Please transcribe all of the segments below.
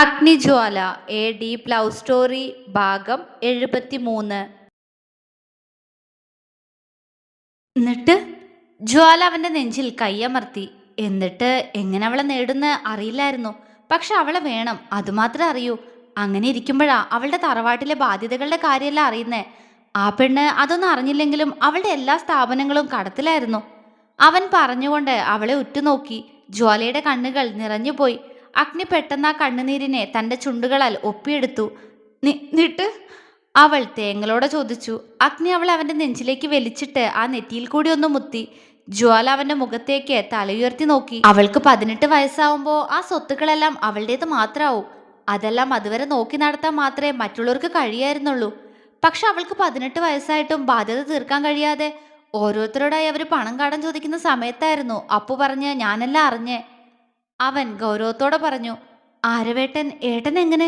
അഗ്നിജ്വാല A deep love story ഭാഗം 73. എന്നിട്ട് ജ്വാല അവന്റെ നെഞ്ചിൽ കയ്യമർത്തി. എന്നിട്ട് എങ്ങനെ അവളെ നേടുന്ന അറിയില്ലായിരുന്നു. പക്ഷെ അവളെ വേണം, അതുമാത്രം അറിയൂ. അങ്ങനെ ഇരിക്കുമ്പോഴാ അവളുടെ തറവാട്ടിലെ ബാധ്യതകളുടെ കാര്യമെല്ലാം അറിയുന്നേ. ആ പെണ്ണ് അതൊന്നും അറിഞ്ഞില്ലെങ്കിലും അവളുടെ എല്ലാ സ്ഥാപനങ്ങളും കടത്തിലായിരുന്നു. അവൻ പറഞ്ഞുകൊണ്ട് അവളെ ഉറ്റുനോക്കി. ജ്വാലയുടെ കണ്ണുകൾ നിറഞ്ഞുപോയി. അഗ്നി പെട്ടെന്ന് ആ കണ്ണുനീരിനെ തന്റെ ചുണ്ടുകളാൽ ഒപ്പിയെടുത്തു. നിട്ട് അവൾ തേങ്ങളോടെ ചോദിച്ചു. അഗ്നി അവളെ അവന്റെ നെഞ്ചിലേക്ക് വലിച്ചിട്ട് ആ നെറ്റിയിൽ കൂടി ഒന്ന് മുത്തി. ജ്വാല അവന്റെ മുഖത്തേക്ക് തലയുയർത്തി നോക്കി. അവൾക്ക് 18 വയസ്സാവുമ്പോ ആ സ്വത്തുക്കളെല്ലാം അവളുടേത് മാത്രാവും. അതെല്ലാം അതുവരെ നോക്കി നടത്താൻ മാത്രമേ മറ്റുള്ളവർക്ക് കഴിയായിരുന്നുള്ളൂ. പക്ഷെ അവൾക്ക് 18 വയസ്സായിട്ടും ബാധ്യത തീർക്കാൻ കഴിയാതെ ഓരോരുത്തരോടായി അവർ പണം കടം ചോദിക്കുന്ന സമയത്തായിരുന്നു അപ്പു പറഞ്ഞ് ഞാനെല്ലാം അറിഞ്ഞേ. അവൻ ഗൗരവത്തോടെ പറഞ്ഞു. ആരവേട്ടൻ ഏട്ടൻ എങ്ങനെ?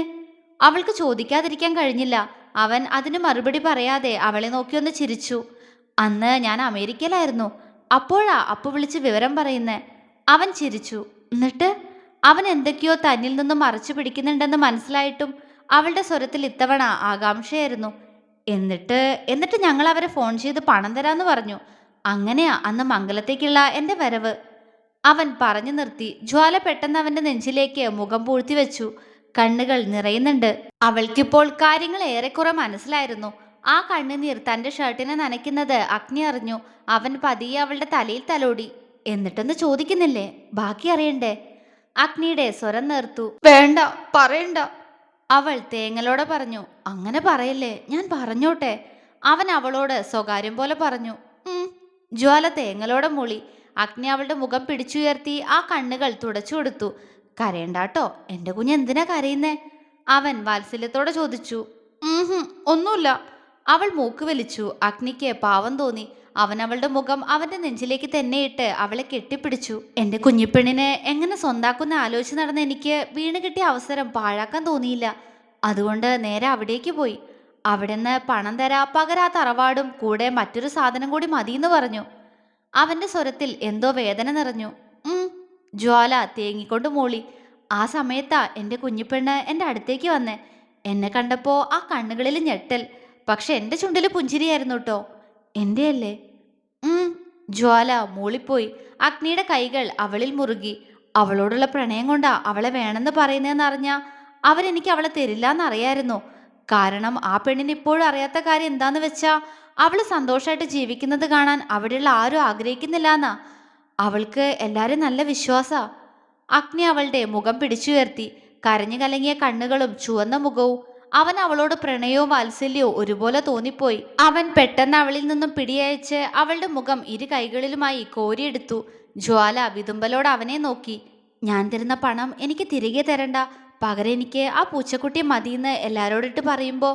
അവൾക്ക് ചോദിക്കാതിരിക്കാൻ കഴിഞ്ഞില്ല. അവൻ അതിന് മറുപടി പറയാതെ അവളെ നോക്കിയൊന്ന് ചിരിച്ചു. അന്ന് ഞാൻ അമേരിക്കയിലായിരുന്നു. അപ്പോഴാ അപ്പു വിളിച്ച് വിവരം പറയുന്നേ. അവൻ ചിരിച്ചു. എന്നിട്ട് അവൻ എന്തൊക്കെയോ തന്നിൽ നിന്നും മറച്ചു പിടിക്കുന്നുണ്ടെന്ന് മനസ്സിലായിട്ടും അവളുടെ സ്വരത്തിൽ ഇത്തവണ ആകാംക്ഷയായിരുന്നു. എന്നിട്ട് എന്നിട്ട് ഞങ്ങൾ അവരെ ഫോൺ ചെയ്ത് പണം തരാന്ന് പറഞ്ഞു. അങ്ങനെയാ അന്ന് മംഗലത്തേക്കുള്ള എൻ്റെ വരവ്. അവൻ പറഞ്ഞു നിർത്തി. ജ്വാല പെട്ടെന്ന് അവന്റെ നെഞ്ചിലേക്ക് മുഖം പൂഴ്ത്തി വെച്ചു. കണ്ണുകൾ നിറയുന്നുണ്ട്. അവൾക്കിപ്പോൾ കാര്യങ്ങൾ ഏറെക്കുറെ മനസ്സിലായിരുന്നു. ആ കണ്ണുനീർ തന്റെ ഷർട്ടിനെ നനയ്ക്കുന്നത് അഗ്നി അറിഞ്ഞു. അവൻ പതിയെ അവളുടെ തലയിൽ തലോടി. എന്നിട്ടൊന്ന് ചോദിക്കുന്നില്ലേ? ബാക്കി അറിയണ്ടേ? അഗ്നിയുടെ സ്വരം നേർത്തു. വേണ്ട, പറയണ്ട, അവൾ തേങ്ങലോടെ പറഞ്ഞു. അങ്ങനെ പറയല്ലേ, ഞാൻ പറഞ്ഞോട്ടെ, അവൻ അവളോട് സ്വകാര്യം പോലെ പറഞ്ഞു. ജ്വാല തേങ്ങലോടെ മൂളി. അഗ്നി അവളുടെ മുഖം പിടിച്ചുയർത്തി ആ കണ്ണുകൾ തുടച്ചു കൊടുത്തു. കരയണ്ടാട്ടോ, എന്റെ കുഞ്ഞ് എന്തിനാ കരയുന്നേ? അവൻ വാത്സല്യത്തോടെ ചോദിച്ചു. ഒന്നുമില്ല, അവൾ മൂക്ക് വലിച്ചു. അഗ്നിക്ക് പാവം തോന്നി. അവൻ അവളുടെ മുഖം അവന്റെ നെഞ്ചിലേക്ക് തന്നെയിട്ട് അവളെ കെട്ടിപ്പിടിച്ചു. എന്റെ കുഞ്ഞിപ്പെണ്ണിനെ എങ്ങനെ സ്വന്താക്കുന്ന ആലോചിച്ച് നടന്ന എനിക്ക് വീണ് കിട്ടിയ അവസരം പാഴാക്കാൻ തോന്നിയില്ല. അതുകൊണ്ട് നേരെ അവിടേക്ക് പോയി. അവിടുന്ന് പണം തരാ പകരാ തറവാടും കൂടെ മറ്റൊരു സാധനം കൂടി മതിയെന്ന് പറഞ്ഞു. അവന്റെ സ്വരത്തിൽ എന്തോ വേദന നിറഞ്ഞു. ജ്വാല തേങ്ങിക്കൊണ്ട് മൂളി. ആ സമയത്താ എൻ്റെ കുഞ്ഞിപ്പെണ്ണ് എൻ്റെ അടുത്തേക്ക് വന്നേ. എന്നെ കണ്ടപ്പോ ആ കണ്ണുകളിൽ ഞെട്ടൽ, പക്ഷെ എൻ്റെ ചുണ്ടിൽ പുഞ്ചിരിയായിരുന്നു കേട്ടോ. എൻ്റെ അല്ലേ? ജ്വാല മൂളിപ്പോയി. അഗ്നിയുടെ കൈകൾ അവളിൽ മുറുകി. അവളോടുള്ള പ്രണയം കൊണ്ടാ അവളെ വേണമെന്ന് പറയുന്നതെന്നറിഞ്ഞാ അവരെനിക്ക് അവളെ തരില്ല എന്നറിയായിരുന്നു. കാരണം ആ പെണ്ണിന് ഇപ്പോഴും അറിയാത്ത കാര്യം എന്താന്ന് വെച്ചാ അവള് സന്തോഷമായിട്ട് ജീവിക്കുന്നത് കാണാൻ അവിടെയുള്ള ആരും ആഗ്രഹിക്കുന്നില്ല എന്നാ. അവൾക്ക് എല്ലാരും നല്ല വിശ്വാസാ. അഗ്നി അവളുടെ മുഖം പിടിച്ചുയർത്തി. കരഞ്ഞു കലങ്ങിയ കണ്ണുകളും ചുവന്ന മുഖവും. അവൻ അവളോട് പ്രണയവും വാത്സല്യവും ഒരുപോലെ തോന്നിപ്പോയി. അവൻ പെട്ടെന്ന് അവളിൽ നിന്നും പിടിയയച്ച് അവളുടെ മുഖം ഇരു കൈകളിലുമായി കോരിയെടുത്തു. ജ്വാല വിതുമ്പലോട് അവനെ നോക്കി. ഞാൻ തരുന്ന പണം എനിക്ക് തിരികെ തരണ്ട, പകരം എനിക്ക് ആ പൂച്ചക്കുട്ടി മതിയെന്ന് എല്ലാരോടിട്ട് പറയുമ്പോൾ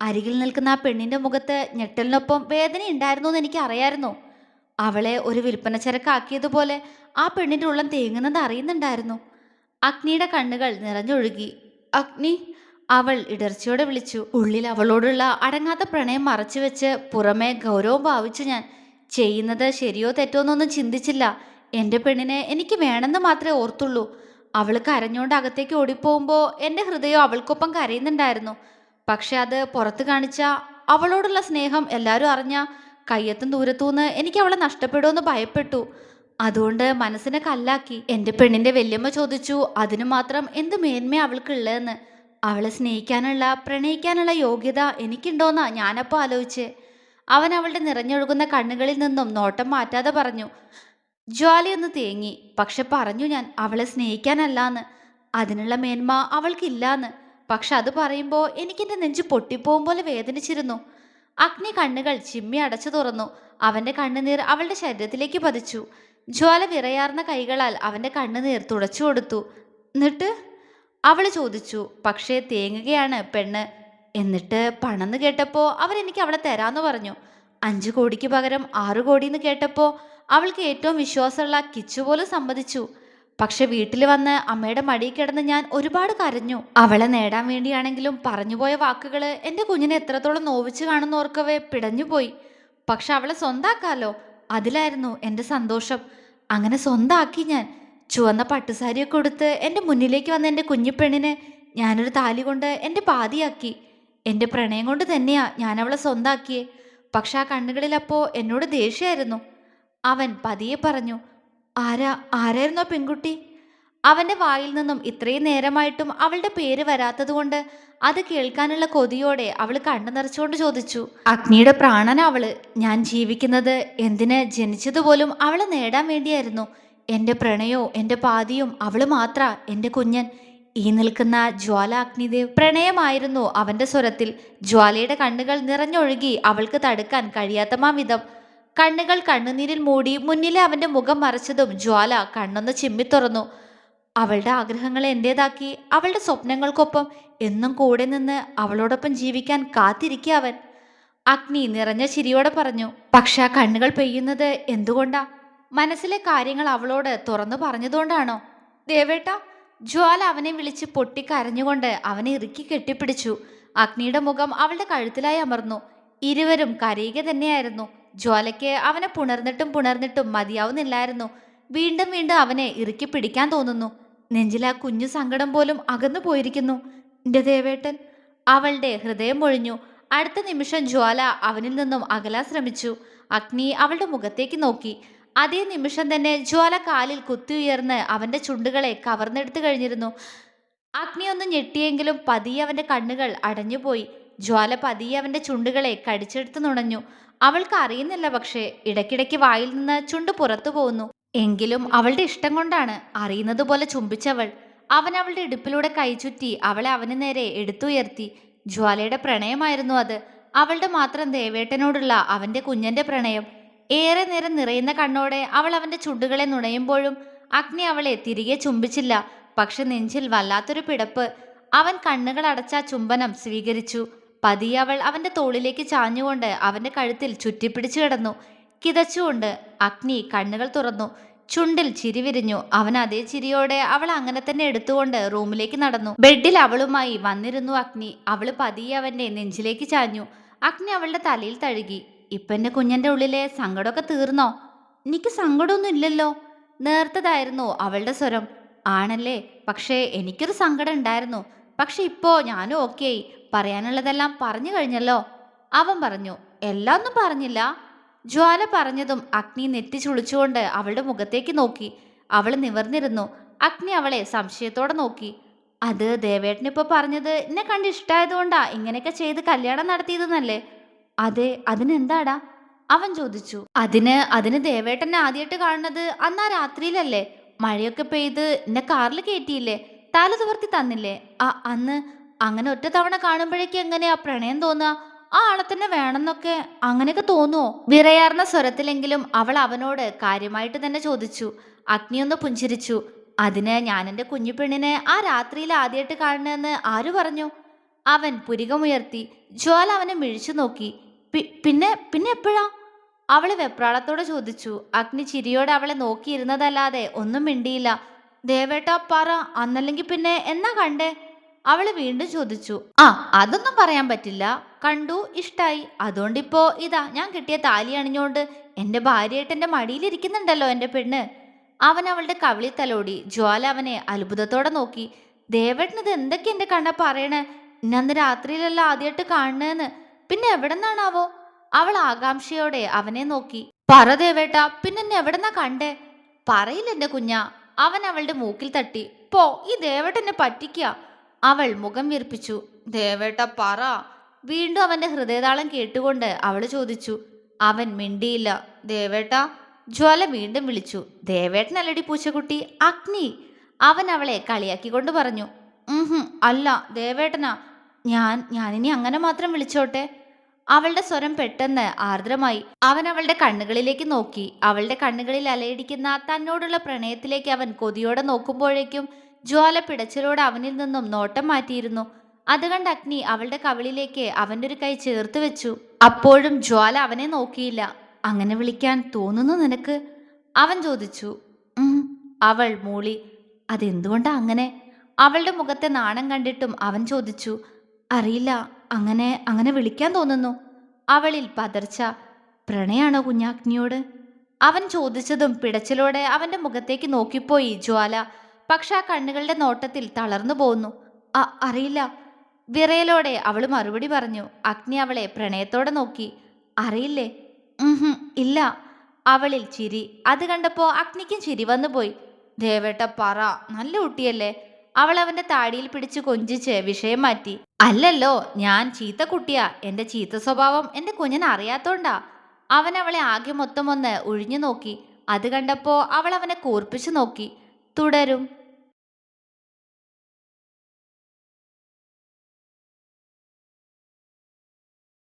അരികിൽ നിൽക്കുന്ന ആ പെണ്ണിന്റെ മുഖത്ത് ഞെട്ടലിനൊപ്പം വേദന ഉണ്ടായിരുന്നു എന്ന് എനിക്ക് അറിയായിരുന്നു. അവളെ ഒരു വിൽപ്പന ചരക്കാക്കിയതുപോലെ ആ പെണ്ണിന്റെ ഉള്ളം തേങ്ങുന്നത് അറിയുന്നുണ്ടായിരുന്നു. അഗ്നിയുടെ കണ്ണുകൾ നിറഞ്ഞൊഴുകി. അഗ്നി, അവൾ ഇടർച്ചയോടെ വിളിച്ചു. ഉള്ളിൽ അവളോടുള്ള അടങ്ങാത്ത പ്രണയം മറച്ചു വെച്ച് പുറമെ ഗൗരവം ഭാവിച്ചു ഞാൻ. ചെയ്യുന്നത് ശരിയോ തെറ്റോ എന്നൊന്നും ചിന്തിച്ചില്ല. എൻ്റെ പെണ്ണിനെ എനിക്ക് വേണമെന്ന് മാത്രമേ ഓർത്തുള്ളൂ. അവൾ കരഞ്ഞോണ്ട് അകത്തേക്ക് ഓടിപ്പോകുമ്പോൾ എൻ്റെ ഹൃദയം അവൾക്കൊപ്പം കരയുന്നുണ്ടായിരുന്നു. പക്ഷെ അത് പുറത്ത് കാണിച്ച അവളോടുള്ള സ്നേഹം എല്ലാവരും അറിഞ്ഞ കയ്യെത്തും ദൂരത്തൂന്ന് എനിക്ക് അവളെ നഷ്ടപ്പെടുമെന്ന് ഭയപ്പെട്ടു. അതുകൊണ്ട് മനസ്സിനെ കല്ലാക്കി. എൻ്റെ പെണ്ണിന്റെ വല്യമ്മ ചോദിച്ചു അതിനു മാത്രം എന്ത് മേന്മ അവൾക്കുള്ളതെന്ന്. അവളെ സ്നേഹിക്കാനുള്ള പ്രണയിക്കാനുള്ള യോഗ്യത എനിക്കുണ്ടോന്നാ ഞാനപ്പോൾ ആലോചിച്ച്. അവൻ അവളുടെ നിറഞ്ഞൊഴുകുന്ന കണ്ണുകളിൽ നിന്നും നോട്ടം മാറ്റാതെ പറഞ്ഞു. ജ്വാലയൊന്ന് തേങ്ങി. പക്ഷെ പറഞ്ഞു ഞാൻ അവളെ സ്നേഹിക്കാനല്ലാന്ന്. അതിനുള്ള മേന്മ അവൾക്കില്ലാന്ന്. പക്ഷെ അത് പറയുമ്പോൾ എനിക്കെൻ്റെ നെഞ്ച് പൊട്ടിപ്പോവും പോലെ വേദനിച്ചിരുന്നു. അഗ്നി കണ്ണുകൾ ചിമ്മി അടച്ചു തുറന്നു. അവന്റെ കണ്ണുനീർ അവളുടെ ശരീരത്തിലേക്ക് പതിച്ചു. ജ്വാല വിറയാർന്ന കൈകളാൽ അവന്റെ കണ്ണുനീർ തുടച്ചു കൊടുത്തു. എന്നിട്ട് അവൾ ചോദിച്ചു. പക്ഷേ തേങ്ങുകയാണ് പെണ്ണ്. എന്നിട്ട് പണമെന്ന് കേട്ടപ്പോൾ അവരെനിക്ക് അവളെ തരാന്ന് പറഞ്ഞു. 5 കോടിക്ക് പകരം 6 കോടിന്ന് കേട്ടപ്പോൾ അവൾക്ക് ഏറ്റവും വിശ്വാസമുള്ള കിച്ചു പോലും സമ്മതിച്ചു. പക്ഷെ വീട്ടിൽ വന്ന് അമ്മയുടെ മടിയിൽ കിടന്ന് ഞാൻ ഒരുപാട് കരഞ്ഞു. അവളെ നേടാൻ വേണ്ടിയാണെങ്കിലും പറഞ്ഞുപോയ വാക്കുകള് എൻ്റെ കുഞ്ഞിനെ എത്രത്തോളം നോവിച്ചു കാണുന്നോർക്കവേ പിടഞ്ഞുപോയി. പക്ഷെ അവളെ സ്വന്താക്കാലോ, അതിലായിരുന്നു എൻ്റെ സന്തോഷം. അങ്ങനെ സ്വന്താക്കി ഞാൻ. ചുവന്ന പട്ടുസാരിയൊക്കെ കൊടുത്ത് എൻ്റെ മുന്നിലേക്ക് വന്ന എൻ്റെ കുഞ്ഞിപ്പെണ്ണിനെ ഞാനൊരു താലി കൊണ്ട് എൻ്റെ പാതിയാക്കി. എൻ്റെ പ്രണയം കൊണ്ട് തന്നെയാ ഞാൻ അവളെ സ്വന്താക്കിയേ. പക്ഷെ ആ കണ്ണുകളിൽ അപ്പോ എന്നോട് ദേഷ്യമായിരുന്നു. അവൻ പതിയെ പറഞ്ഞു, ആരായിരുന്നു ആ പെൺകുട്ടി? അവന്റെ വായിൽ നിന്നും ഇത്രയും നേരമായിട്ടും അവളുടെ പേര് വരാത്തതുകൊണ്ട് അത് കേൾക്കാനുള്ള കൊതിയോടെ അവൾ കണ്ണു നിറച്ചുകൊണ്ട് ചോദിച്ചു. അഗ്നിയുടെ പ്രാണന അവള്. ഞാൻ ജീവിക്കുന്നത് എന്തിന് ജനിച്ചതുപോലും അവളെ നേടാൻ വേണ്ടിയായിരുന്നു. എൻ്റെ പ്രണയോ എൻ്റെ പാതിയും അവള് മാത്ര, എൻ്റെ കുഞ്ഞൻ. ഈ നിൽക്കുന്ന ജ്വാല അഗ്നിദേവ്. പ്രണയമായിരുന്നു അവന്റെ സ്വരത്തിൽ. ജ്വാലയുടെ കണ്ണുകൾ നിറഞ്ഞൊഴുകി അവൾക്ക് തടുക്കാൻ കഴിയാത്തമാ വിധം. കണ്ണുകൾ കണ്ണുനീരിൽ മൂടി മുന്നിലെ അവന്റെ മുഖം മറച്ചതും ജ്വാല കണ്ണൊന്ന് ചിമ്മിത്തുറന്നു. അവളുടെ ആഗ്രഹങ്ങളെ എന്റേതാക്കി അവളുടെ സ്വപ്നങ്ങൾക്കൊപ്പം എന്നും കൂടെ നിന്ന് അവളോടൊപ്പം ജീവിക്കാൻ കാത്തിരിക്കുക അവൻ. അഗ്നി നിറഞ്ഞ ചിരിയോടെ പറഞ്ഞു. പക്ഷെ ആ കണ്ണുകൾ പെയ്യുന്നത് എന്തുകൊണ്ടാ? മനസ്സിലെ കാര്യങ്ങൾ അവളോട് തുറന്നു പറഞ്ഞതുകൊണ്ടാണോ? ദേവേട്ട. ജ്വാല അവനെ വിളിച്ച് പൊട്ടിക്കരഞ്ഞുകൊണ്ട് അവനെ ഇറുക്കി കെട്ടിപ്പിടിച്ചു. അഗ്നിയുടെ മുഖം അവളുടെ കഴുത്തിലായി അമർന്നു. ഇരുവരും കരയുക തന്നെയായിരുന്നു. ജ്വാലയ്ക്ക് അവനെ പുണർന്നിട്ടും മതിയാവുന്നില്ലായിരുന്നു. വീണ്ടും വീണ്ടും അവനെ ഇറുക്കി പിടിക്കാൻ തോന്നുന്നു. നെഞ്ചിലെ ആ കുഞ്ഞു സങ്കടം പോലും അകന്നു പോയിരിക്കുന്നു. എന്റെ ദേവേട്ടൻ. അവളുടെ ഹൃദയം ഒഴിഞ്ഞു. അടുത്ത നിമിഷം ജ്വാല അവനിൽ നിന്നും അകലാൻ ശ്രമിച്ചു. അഗ്നി അവളുടെ മുഖത്തേക്ക് നോക്കി. അതേ നിമിഷം തന്നെ ജ്വാല കാലിൽ കുത്തിയുയർന്ന് അവന്റെ ചുണ്ടുകളെ കവർന്നെടുത്തു കഴിഞ്ഞിരുന്നു. അഗ്നി ഒന്ന് ഞെട്ടിയെങ്കിലും പതിയെ അവന്റെ കണ്ണുകൾ അടഞ്ഞുപോയി. ജ്വാല പതിയെ അവന്റെ ചുണ്ടുകളെ കടിച്ചെടുത്ത് നുണഞ്ഞു. അവൾക്ക് അറിയുന്നില്ല, പക്ഷേ ഇടയ്ക്കിടയ്ക്ക് വായിൽ നിന്ന് ചുണ്ട് പുറത്തു പോകുന്നു. എങ്കിലും അവളുടെ ഇഷ്ടം കൊണ്ടാണ്. അറിയുന്നത് പോലെ ചുംബിച്ചവൾ. അവൻ അവളുടെ ഇടുപ്പിലൂടെ കൈ ചുറ്റി അവളെ അവന് നേരെ എടുത്തുയർത്തി. ജ്വാലയുടെ പ്രണയമായിരുന്നു അത്. അവളുടെ മാത്രം ദേവേട്ടനോടുള്ള അവന്റെ കുഞ്ഞന്റെ പ്രണയം. ഏറെ നേരം നിറയുന്ന കണ്ണോടെ അവൾ അവന്റെ ചുണ്ടുകളെ നുണയുമ്പോഴും അഗ്നി അവളെ തിരികെ ചുംബിച്ചില്ല. പക്ഷെ നെഞ്ചിൽ വല്ലാത്തൊരു പിടപ്പ്. അവൻ കണ്ണുകൾ അടച്ച ചുംബനം സ്വീകരിച്ചു. പതിയെ അവൾ അവന്റെ തോളിലേക്ക് ചാഞ്ഞുകൊണ്ട് അവന്റെ കഴുത്തിൽ ചുറ്റിപ്പിടിച്ചു കിടന്നു. കിതച്ചുകൊണ്ട് അഗ്നി കണ്ണുകൾ തുറന്നു. ചുണ്ടിൽ ചിരി വിരിഞ്ഞു. അവൻ അതേ ചിരിയോടെ അവൾ അങ്ങനെ തന്നെ എടുത്തുകൊണ്ട് റൂമിലേക്ക് നടന്നു. ബെഡിൽ അവളുമായി വന്നിരുന്നു അഗ്നി. അവള് പതിയെ അവന്റെ നെഞ്ചിലേക്ക് ചാഞ്ഞു. അഗ്നി അവളുടെ തലയിൽ തഴുകി. ഇപ്പൊ എന്റെ കുഞ്ഞന്റെ ഉള്ളിലെ സങ്കടമൊക്കെ തീർന്നോ? എനിക്ക് സങ്കടമൊന്നും ഇല്ലല്ലോ. നേർത്തതായിരുന്നു അവളുടെ സ്വരം. ആണല്ലേ, പക്ഷേ എനിക്കൊരു സങ്കടം ഉണ്ടായിരുന്നു. പക്ഷെ ഇപ്പോ ഞാനും ഓക്കെ ആയി. പറയാനുള്ളതെല്ലാം പറഞ്ഞു കഴിഞ്ഞല്ലോ. അവൻ പറഞ്ഞു. എല്ലാം ഒന്നും പറഞ്ഞില്ല. ജ്വാല പറഞ്ഞതും അഗ്നി നെറ്റി ചുളിച്ചുകൊണ്ട് അവളുടെ മുഖത്തേക്ക് നോക്കി. അവൾ നിവർന്നിരുന്നു. അഗ്നി അവളെ സംശയത്തോടെ നോക്കി. അത് ദേവേട്ടനിപ്പോ പറഞ്ഞത് എന്നെ കണ്ട് ഇഷ്ടായതുകൊണ്ടാ ഇങ്ങനെയൊക്കെ ചെയ്ത് കല്യാണം നടത്തിയതെന്നല്ലേ? അതെ, അതിനെന്താടാ? അവൻ ചോദിച്ചു. അതിന് ദേവേട്ടനെ ആദ്യമായിട്ട് കാണുന്നത് അന്നാ രാത്രിയിലല്ലേ? മഴയൊക്കെ പെയ്ത് എന്നെ കാറിൽ കയറ്റിയില്ലേ? തല തുവർത്തി തന്നില്ലേ? അന്ന്. അങ്ങനെ ഒറ്റ തവണ കാണുമ്പോഴേക്കും എങ്ങനെയാ പ്രണയം തോന്നുക? ആ ആളെ തന്നെ വേണമെന്നൊക്കെ അങ്ങനെയൊക്കെ തോന്നുവോ? വിറയാർന്ന സ്വരത്തിലെങ്കിലും അവൾ അവനോട് കാര്യമായിട്ട് തന്നെ ചോദിച്ചു. അഗ്നിയൊന്ന് പുഞ്ചിരിച്ചു. അതിന് ഞാൻ എൻ്റെ കുഞ്ഞു പെണ്ണിനെ ആ രാത്രിയിൽ ആദ്യമായിട്ട് കാണുന്നതെന്ന് ആരു പറഞ്ഞു? അവൻ പുരികമുയർത്തി. ജ്വാല അവനെ മിഴിച്ചു നോക്കി. പിന്നെ പിന്നെ എപ്പോഴാ? അവള് വെപ്രാളത്തോടെ ചോദിച്ചു. അഗ്നി ചിരിയോടെ അവളെ നോക്കിയിരുന്നതല്ലാതെ ഒന്നും മിണ്ടിയില്ല. ദേവേട്ട പറ, അന്നല്ലെങ്കിൽ പിന്നെ എന്നാ കണ്ടേ? അവള് വീണ്ടും ചോദിച്ചു. അതൊന്നും പറയാൻ പറ്റില്ല. കണ്ടു, ഇഷ്ടായി. അതുകൊണ്ടിപ്പോ ഇതാ ഞാൻ കിട്ടിയ താലി അണിഞ്ഞോണ്ട് എന്റെ ഭാര്യയായിട്ട് എന്റെ മടിയിലിരിക്കുന്നുണ്ടല്ലോ എന്റെ പെണ്ണ്. അവൻ അവളുടെ കവിളി തലോടി. ജ്വാല അവനെ അത്ഭുതത്തോടെ നോക്കി. ദേവേട്ടനത് എന്തൊക്കെ എന്റെ കണ്ണ പറയണേ? ഇന്നന്ന് രാത്രിയിലല്ല ആദ്യമായിട്ട് കാണുന്നതെന്ന്. പിന്നെ എവിടെന്നാണാവോ? അവൾ ആകാംക്ഷയോടെ അവനെ നോക്കി. പറ ദേവേട്ട, പിന്നെ എന്നെ എവിടെന്നാ കണ്ടേ? പറയില്ല എന്റെ കുഞ്ഞാ. അവൻ അവളുടെ മൂക്കിൽ തട്ടി. പോ, ഈ ദേവേട്ടനെ പറ്റിക്കുക. അവൾ മുഖം വീർപ്പിച്ചു. ദേവേട്ട പറ. വീണ്ടും അവന്റെ ഹൃദയതാളം കേട്ടുകൊണ്ട് അവള് ചോദിച്ചു. അവൻ മിണ്ടിയില്ല. ദേവേട്ട. ജ്വാല വീണ്ടും വിളിച്ചു. ദേവേട്ടനല്ലടി പൂച്ചക്കുട്ടി, അഗ്നി. അവൻ അവളെ കളിയാക്കിക്കൊണ്ട് പറഞ്ഞു. അല്ല ദേവേട്ടനാ. ഞാനിനി അങ്ങനെ മാത്രം വിളിച്ചോട്ടെ? അവളുടെ സ്വരം പെട്ടെന്ന് ആർദ്രമായി. അവൻ അവളുടെ കണ്ണുകളിലേക്ക് നോക്കി. അവളുടെ കണ്ണുകളിൽ അലയടിക്കുന്ന തന്നോടുള്ള പ്രണയത്തിലേക്ക് അവൻ കൊതിയോടെ നോക്കുമ്പോഴേക്കും ജ്വാല പിടച്ചിലോടെ അവനിൽ നിന്നും നോട്ടം മാറ്റിയിരുന്നു. അത് കണ്ട് അഗ്നി അവളുടെ കവിളിലേക്ക് അവൻ്റെ ഒരു കൈ ചേർത്ത് വെച്ചു. അപ്പോഴും ജ്വാല അവനെ നോക്കിയില്ല. അങ്ങനെ വിളിക്കാൻ തോന്നുന്നു നിനക്ക്? അവൻ ചോദിച്ചു. അവൾ മൂളി. അതെന്തുകൊണ്ടാ അങ്ങനെ? അവളുടെ മുഖത്തെ നാണം കണ്ടിട്ടും അവൻ ചോദിച്ചു. അറിയില്ല, അങ്ങനെ വിളിക്കാൻ തോന്നുന്നു. അവളിൽ പതർച്ച. പ്രണയാണോ കുഞ്ഞാഗ്നിയോട്? അവൻ ചോദിച്ചതും പിടച്ചിലോടെ അവന്റെ മുഖത്തേക്ക് നോക്കിപ്പോയി ജ്വാല. പക്ഷെ ആ കണ്ണുകളുടെ നോട്ടത്തിൽ തളർന്നു പോന്നു. അറിയില്ല. വിറയലോടെ അവള് മറുപടി പറഞ്ഞു. അഗ്നി അവളെ പ്രണയത്തോടെ നോക്കി. അറിയില്ലേ? ഉഹും, ഇല്ല. അവളിൽ ചിരി. അത് കണ്ടപ്പോ അഗ്നിക്കും ചിരി വന്നുപോയി. ദേവേട്ട പറ, നല്ല കുട്ടിയല്ലേ? അവൾ അവന്റെ താടിയിൽ പിടിച്ച് കൊഞ്ചിച്ച് വിഷയം മാറ്റി. അല്ലല്ലോ, ഞാൻ ചീത്ത കുട്ടിയാ. എന്റെ ചീത്ത സ്വഭാവം എന്റെ കുഞ്ഞിന് അറിയാത്തോണ്ടാ. അവൻ അവളെ ആകെ മൊത്തം ഒന്ന് ഒഴിഞ്ഞു നോക്കി. അത് കണ്ടപ്പോ അവൾ അവനെ കൂർപ്പിച്ചു നോക്കി. തുടരും.